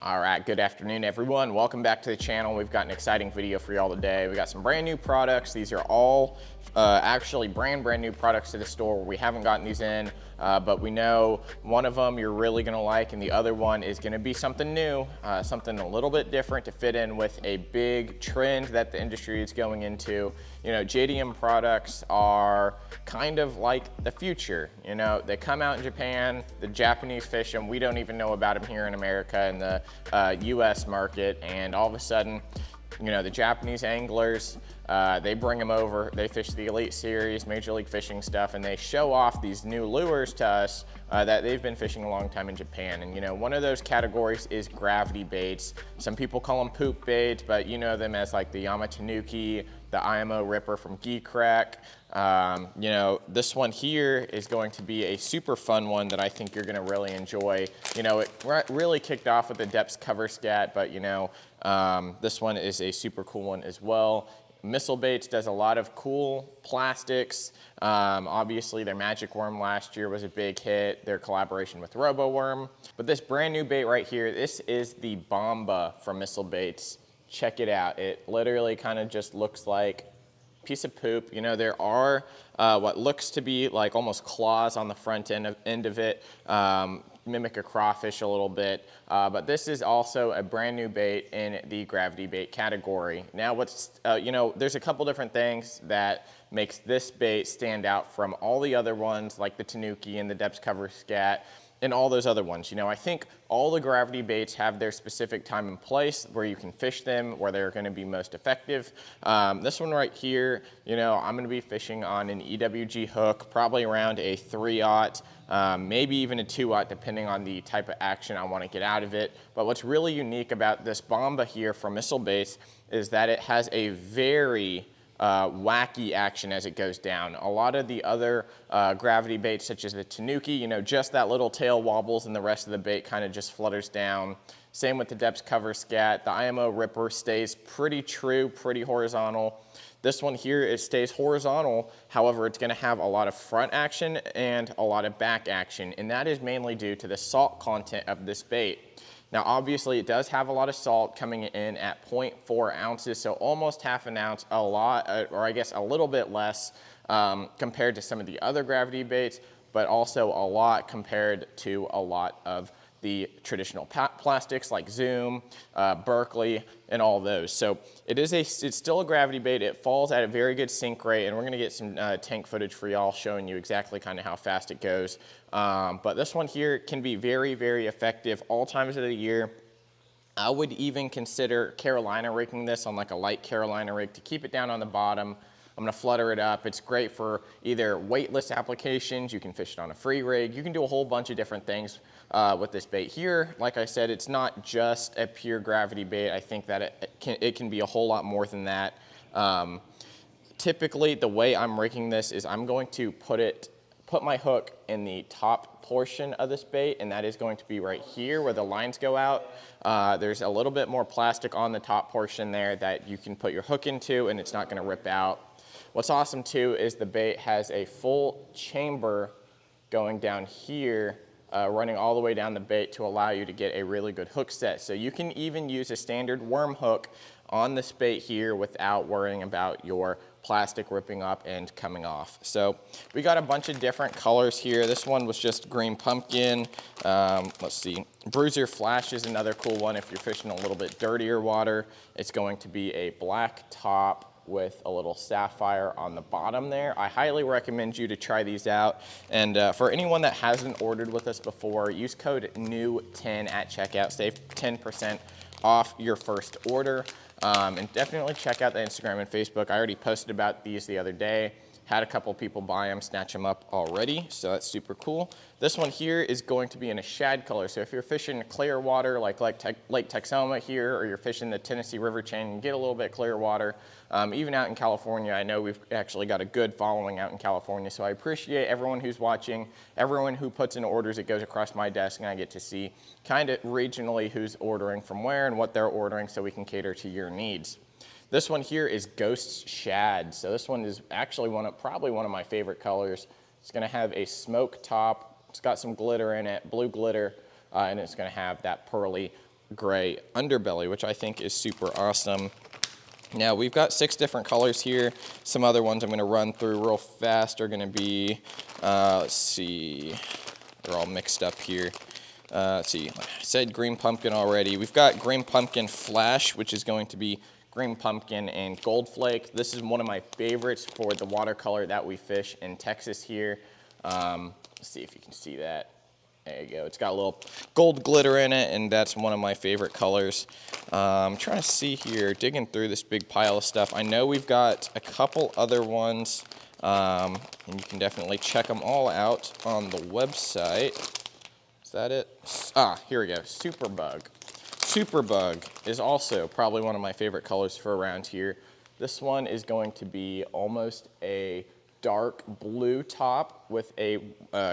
All right, good afternoon, everyone. Welcome back to the channel. We've got an exciting video for y'all today. We got some brand new products. These are all actually brand new products to the store. We haven't gotten these in, but we know one of them you're really gonna like, and the other one is gonna be something new, something a little bit different to fit in with a big trend that the industry is going into. You know, JDM products are kind of like the future. You know, they come out in Japan, the Japanese fish them, we don't even know about them here in America in the US market, and all of a sudden, you know, the Japanese anglers, they bring them over, they fish the Elite Series, Major League Fishing stuff, and they show off these new lures to us that they've been fishing a long time in Japan. And you know, one of those categories is gravity baits. Some people call them poop baits, but you know them as like the Yamatanuki, the IMO Ripper from Geek Rack. You know, this one here is going to be a super fun one that I think you're gonna really enjoy. You know, it really kicked off with the depths cover scat, but you know, this one is a super cool one as well. Missile Baits does a lot of cool plastics. Obviously their Magic Worm last year was a big hit, their collaboration with Robo Worm. But this brand new bait right here, this is the Bomba from Missile Baits. Check it out. It literally kind of just looks like a piece of poop. You know, there are what looks to be like almost claws on the front end of it. Mimic a crawfish a little bit, but this is also a brand new bait in the gravity bait category. Now what's, you know, there's a couple different things that makes this bait stand out from all the other ones like the Tanuki and the depths cover scat and all those other ones. You know, I think all the gravity baits have their specific time and place where you can fish them, where they're gonna be most effective. This one right here, you know, I'm gonna be fishing on an EWG hook, probably around a 3/0, maybe even a 2/0, depending on the type of action I wanna get out of it. But what's really unique about this Bomba here from Missile Baits is that it has a very wacky action as it goes down. A lot of the other gravity baits, such as the Tanuki, you know, just that little tail wobbles and the rest of the bait kind of just flutters down. Same with the depths cover scat. The IMO Ripper stays pretty true, pretty horizontal. This one here, it stays horizontal. However, it's gonna have a lot of front action and a lot of back action, and that is mainly due to the salt content of this bait. Now, obviously, it does have a lot of salt coming in at 0.4 ounces, so almost half an ounce, a lot, or I guess a little bit less compared to some of the other gravity baits, but also a lot compared to a lot of the traditional plastics like Zoom, Berkeley, and all those. So it's still a gravity bait. It falls at a very good sink rate, and we're gonna get some tank footage for y'all showing you exactly kind of how fast it goes. But this one here can be very, very effective all times of the year. I would even consider Carolina rigging this on like a light Carolina rig to keep it down on the bottom. I'm gonna flutter it up. It's great for either weightless applications. You can fish it on a free rig. You can do a whole bunch of different things with this bait here. Like I said, it's not just a pure gravity bait. I think that it can be a whole lot more than that. Typically, the way I'm rigging this is I'm going to put my hook in the top portion of this bait, and that is going to be right here where the lines go out. There's a little bit more plastic on the top portion there that you can put your hook into, and it's not gonna rip out. What's awesome too is the bait has a full chamber going down here, running all the way down the bait to allow you to get a really good hook set. So you can even use a standard worm hook on this bait here without worrying about your plastic ripping up and coming off. So we got a bunch of different colors here. This one was just green pumpkin. Let's see, Bruiser Flash is another cool one. If you're fishing a little bit dirtier water, it's going to be a black top with a little sapphire on the bottom there. I highly recommend you to try these out. And for anyone that hasn't ordered with us before, use code NEW10 at checkout. Save 10% off your first order. And definitely check out the Instagram and Facebook. I already posted about these the other day. Had a couple people buy them, snatch them up already, so that's super cool. This one here is going to be in a shad color, so if you're fishing clear water like Lake Texoma here, or you're fishing the Tennessee River chain and get a little bit clear water, even out in California, I know we've actually got a good following out in California, so I appreciate everyone who's watching, everyone who puts in orders. It goes across my desk, and I get to see kind of regionally who's ordering from where and what they're ordering so we can cater to your needs. This one here is Ghost Shad. So this one is actually probably one of my favorite colors. It's gonna have a smoke top. It's got some glitter in it, blue glitter, and it's gonna have that pearly gray underbelly, which I think is super awesome. Now we've got 6 different colors here. Some other ones I'm gonna run through real fast are gonna be, let's see, they're all mixed up here. Let's see, I said green pumpkin already. We've got green pumpkin flash, which is going to be green pumpkin and gold flake. This is one of my favorites for the watercolor that we fish in Texas here. Let's see if you can see that. There you go. It's got a little gold glitter in it, and that's one of my favorite colors. I'm trying to see here, digging through this big pile of stuff. I know we've got a couple other ones, and you can definitely check them all out on the website. Is that it? Ah, here we go. Superbug. Superbug is also probably one of my favorite colors for around here. This one is going to be almost a dark blue top with a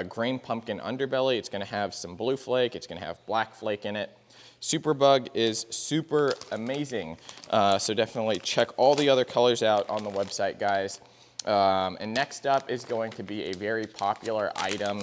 green pumpkin underbelly. It's gonna have some blue flake, it's gonna have black flake in it. Superbug is super amazing. So definitely check all the other colors out on the website, guys. And next up is going to be a very popular item.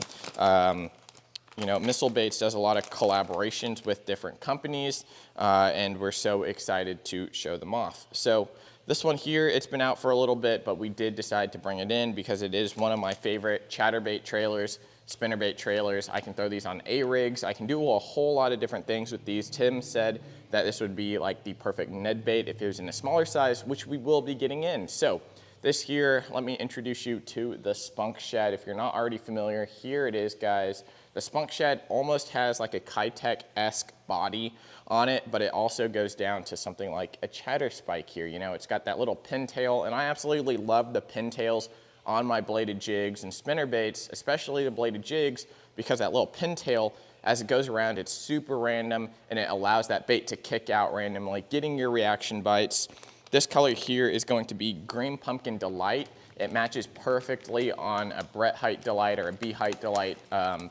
You know, Missile Baits does a lot of collaborations with different companies, and we're so excited to show them off. So this one here, it's been out for a little bit, but we did decide to bring it in because it is one of my favorite chatterbait trailers, spinnerbait trailers. I can throw these on A-rigs. I can do a whole lot of different things with these. Tim said that this would be like the perfect Ned bait if it was in a smaller size, which we will be getting in. So this here, let me introduce you to the Spunk Shad. If you're not already familiar, here it is, guys. The Spunk Shad almost has like a Kitech-esque body on it, but it also goes down to something like a chatter spike here. You know, it's got that little pintail, and I absolutely love the pintails on my bladed jigs and spinnerbaits, especially the bladed jigs, because that little pintail, as it goes around, it's super random, and it allows that bait to kick out randomly, getting your reaction bites. This color here is going to be Green Pumpkin Delight. It matches perfectly on a Brett Height Delight or a B Height Delight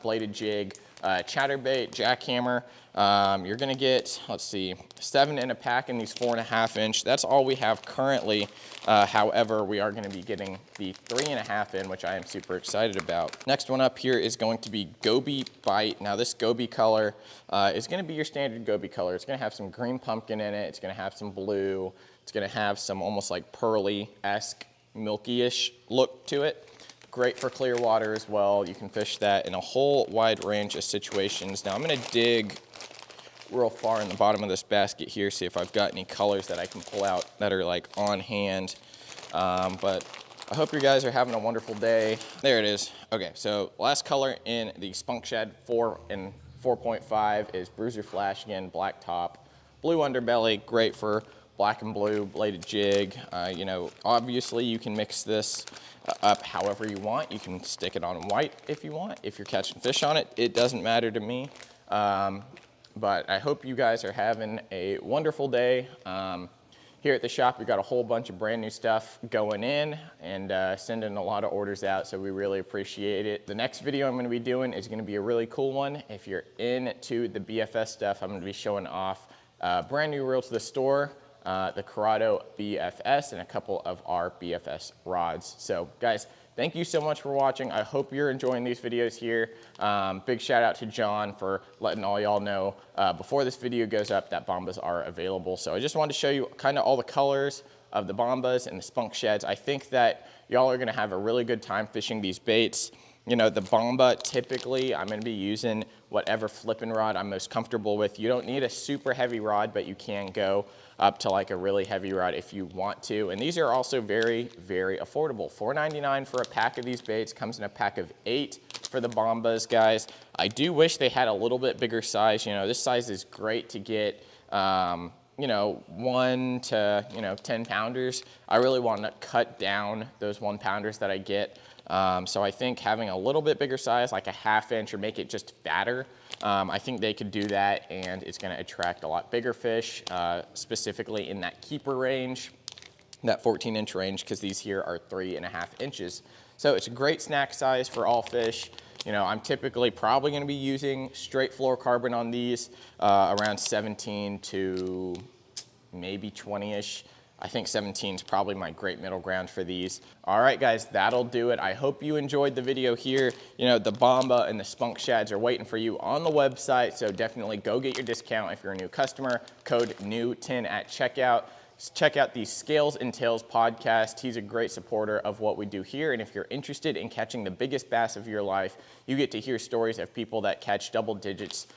bladed jig, chatterbait, jackhammer. You're gonna get, let's see, 7 in a pack in these 4.5 inch. That's all we have currently. However, we are gonna be getting the 3.5 in, which I am super excited about. Next one up here is going to be Gobi Bite. Now this Gobi color is gonna be your standard Gobi color. It's gonna have some green pumpkin in it. It's gonna have some blue. It's gonna have some almost like pearly-esque, milky-ish look to it. Great for clear water as well. You can fish that in a whole wide range of situations. Now I'm gonna dig real far in the bottom of this basket here, see if I've got any colors that I can pull out that are like on hand. But I hope you guys are having a wonderful day. There it is. Okay, so last color in the Spunk Shad 4 and 4.5 is Bruiser Flash again, black top, blue underbelly, great for black and blue bladed jig. You know, obviously you can mix this up however you want. You can stick it on white if you want. If you're catching fish on it, it doesn't matter to me. But I hope you guys are having a wonderful day. Here at the shop, we've got a whole bunch of brand new stuff going in and sending a lot of orders out, so we really appreciate it. The next video I'm gonna be doing is gonna be a really cool one. If you're into the BFS stuff, I'm gonna be showing off a brand new reel to the store, the Corrado BFS, and a couple of our BFS rods. So guys, thank you so much for watching. I hope you're enjoying these videos here. Big shout out to John for letting all y'all know before this video goes up that Bombas are available. So I just wanted to show you kind of all the colors of the Bombas and the Spunk Shads. I think that y'all are gonna have a really good time fishing these baits. You know, the Bomba, typically I'm gonna be using whatever flipping rod I'm most comfortable with. You don't need a super heavy rod, but you can go up to like a really heavy rod if you want to. And these are also very, very affordable. $4.99 for a pack of these baits, comes in a pack of 8 for the Bombas, guys. I do wish they had a little bit bigger size. You know, this size is great to get, you know, 1 to, 10 pounders. I really want to cut down those 1 pounders that I get. So I think having a little bit bigger size, like a 1/2 inch, or make it just fatter, I think they could do that, and it's gonna attract a lot bigger fish, specifically in that keeper range, that 14-inch range, because these here are 3.5 inches. So it's a great snack size for all fish. You know, I'm typically probably gonna be using straight fluorocarbon on these, around 17 to maybe 20-ish. I think 17 is probably my great middle ground for these. All right, guys, that'll do it. I hope you enjoyed the video here. You know, the Bomba and the Spunk Shads are waiting for you on the website, so definitely go get your discount if you're a new customer. Code NEW10 at checkout. Check out the Scales and Tails podcast. He's a great supporter of what we do here, and if you're interested in catching the biggest bass of your life, you get to hear stories of people that catch double digits,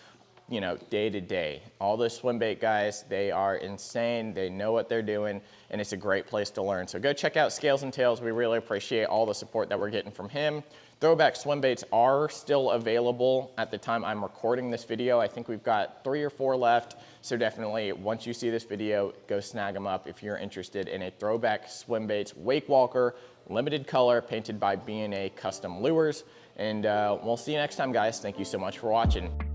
you know, day to day. All the swim bait guys, they are insane. They know what they're doing, and it's a great place to learn. So go check out Scales and Tails. We really appreciate all the support that we're getting from him. Throwback swim baits are still available at the time I'm recording this video. I think we've got 3 or 4 left. So definitely, once you see this video, go snag them up if you're interested in a throwback swim baits wake walker, limited color, painted by B&A Custom Lures. And we'll see you next time, guys. Thank you so much for watching.